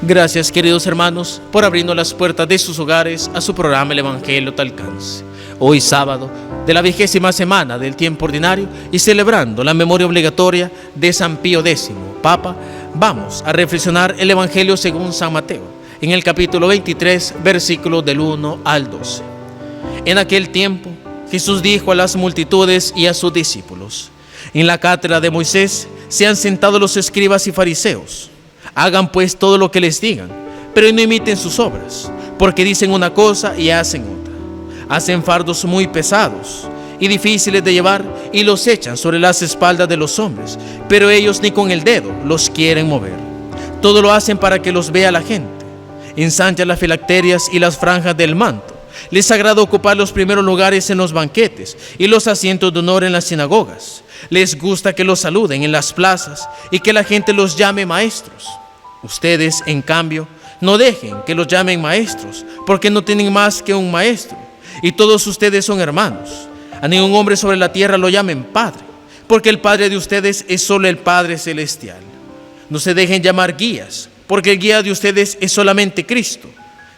Gracias, queridos hermanos, por abrirnos las puertas de sus hogares a su programa El Evangelio te alcance. Hoy sábado de la 20ª semana del tiempo ordinario y celebrando la memoria obligatoria de San Pío X, Papa, vamos a reflexionar el Evangelio según San Mateo, en el capítulo 23, versículos del 1 al 12. En aquel tiempo, Jesús dijo a las multitudes y a sus discípulos: en la cátedra de Moisés se han sentado los escribas y fariseos. Hagan pues todo lo que les digan, pero no imiten sus obras, porque dicen una cosa y hacen otra. Hacen fardos muy pesados y difíciles de llevar y los echan sobre las espaldas de los hombres, pero ellos ni con el dedo los quieren mover. Todo lo hacen para que los vea la gente. Ensanchan las filacterias y las franjas del manto. Les agrada ocupar los primeros lugares en los banquetes y los asientos de honor en las sinagogas. Les gusta que los saluden en las plazas y que la gente los llame maestros. Ustedes, en cambio, no dejen que los llamen maestros, porque no tienen más que un maestro, y todos ustedes son hermanos. A ningún hombre sobre la tierra lo llamen Padre, porque el Padre de ustedes es solo el Padre Celestial. No se dejen llamar guías, porque el guía de ustedes es solamente Cristo.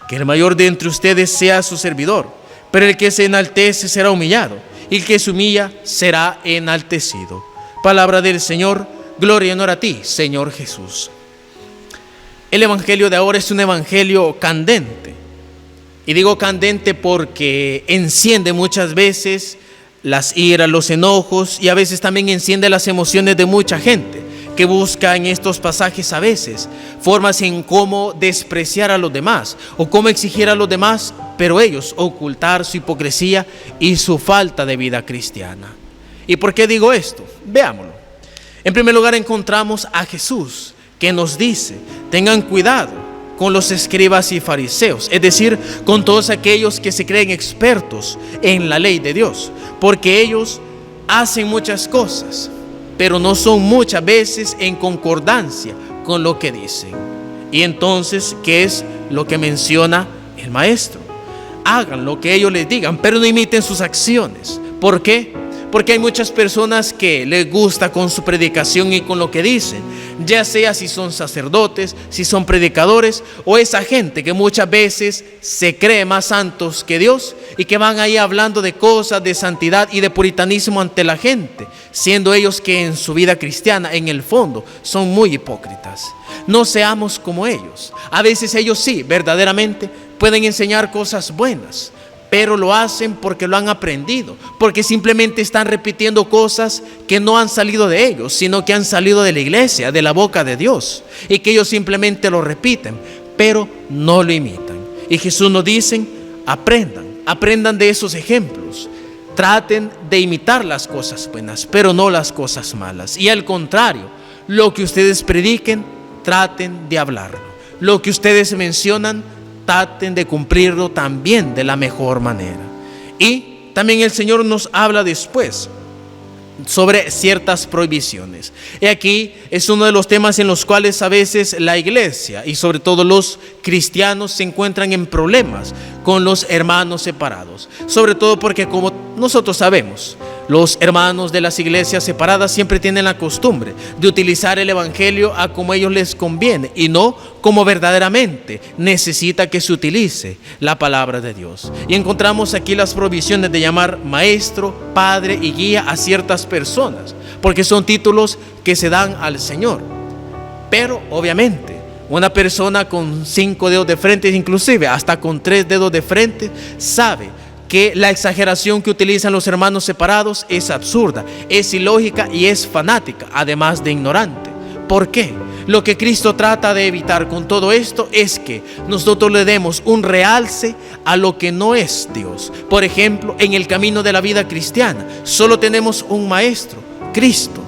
Que el mayor de entre ustedes sea su servidor, pero el que se enaltece será humillado, y el que se humilla será enaltecido. Palabra del Señor, gloria y honor a ti, Señor Jesús. El evangelio de ahora es un evangelio candente. Y digo candente porque enciende muchas veces las iras, los enojos, y a veces también enciende las emociones de mucha gente que busca en estos pasajes a veces formas en cómo despreciar a los demás o cómo exigir a los demás, pero ellos ocultar su hipocresía y su falta de vida cristiana. ¿Y por qué digo esto? Veámoslo. En primer lugar encontramos a Jesús, que nos dice: tengan cuidado con los escribas y fariseos, es decir, con todos aquellos que se creen expertos en la ley de Dios, porque ellos hacen muchas cosas, pero no son muchas veces en concordancia con lo que dicen. Y entonces, ¿qué es lo que menciona el maestro? Hagan lo que ellos les digan, pero no imiten sus acciones. ¿Por qué? Porque hay muchas personas que les gusta con su predicación y con lo que dicen, ya sea si son sacerdotes, si son predicadores, o esa gente que muchas veces se cree más santos que Dios y que van ahí hablando de cosas de santidad y de puritanismo ante la gente, siendo ellos que en su vida cristiana, en el fondo, son muy hipócritas. No seamos como ellos. A veces ellos sí, verdaderamente, pueden enseñar cosas buenas, pero lo hacen porque lo han aprendido, porque simplemente están repitiendo cosas que no han salido de ellos, sino que han salido de la iglesia, de la boca de Dios, y que ellos simplemente lo repiten, pero no lo imitan. Y Jesús nos dice: aprendan de esos ejemplos, traten de imitar las cosas buenas, pero no las cosas malas. Y al contrario, lo que ustedes prediquen, traten de hablarlo. Lo que ustedes mencionan, traten de cumplirlo también de la mejor manera. Y también el Señor nos habla después sobre ciertas prohibiciones. Y aquí es uno de los temas en los cuales a veces la iglesia y sobre todo los cristianos se encuentran en problemas con los hermanos separados. Sobre todo porque, como nosotros sabemos, los hermanos de las iglesias separadas siempre tienen la costumbre de utilizar el evangelio a como a ellos les conviene y no como verdaderamente necesita que se utilice la palabra de Dios. Y encontramos aquí las prohibiciones de llamar maestro, padre y guía a ciertas personas, porque son títulos que se dan al Señor. Pero obviamente una persona con 5 dedos de frente, inclusive hasta con 3 dedos de frente, sabe que la exageración que utilizan los hermanos separados es absurda, es ilógica y es fanática, además de ignorante. ¿Por qué? Lo que Cristo trata de evitar con todo esto es que nosotros le demos un realce a lo que no es Dios. Por ejemplo, en el camino de la vida cristiana solo tenemos un maestro, Cristo.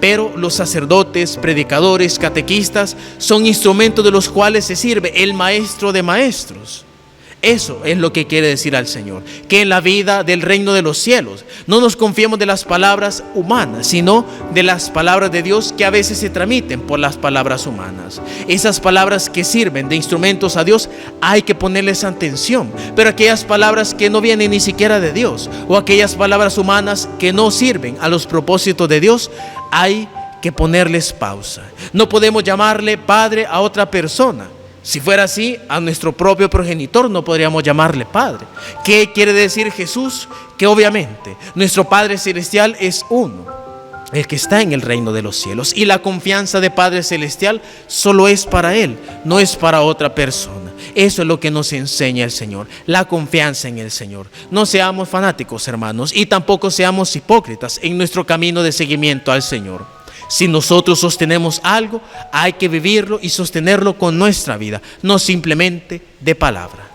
Pero los sacerdotes, predicadores, catequistas son instrumentos de los cuales se sirve el maestro de maestros. Eso es lo que quiere decir al Señor, que en la vida del reino de los cielos no nos confiemos de las palabras humanas, sino de las palabras de Dios que a veces se transmiten por las palabras humanas. Esas palabras que sirven de instrumentos a Dios hay que ponerles atención, pero aquellas palabras que no vienen ni siquiera de Dios o aquellas palabras humanas que no sirven a los propósitos de Dios, hay que ponerles pausa. No podemos llamarle padre a otra persona Si fuera así, a nuestro propio progenitor no podríamos llamarle Padre. ¿Qué quiere decir Jesús? Que obviamente nuestro Padre Celestial es uno, el que está en el reino de los cielos. Y la confianza de Padre Celestial solo es para Él, no es para otra persona. Eso es lo que nos enseña el Señor, la confianza en el Señor. No seamos fanáticos, hermanos, y tampoco seamos hipócritas en nuestro camino de seguimiento al Señor. Si nosotros sostenemos algo, hay que vivirlo y sostenerlo con nuestra vida, no simplemente de palabra.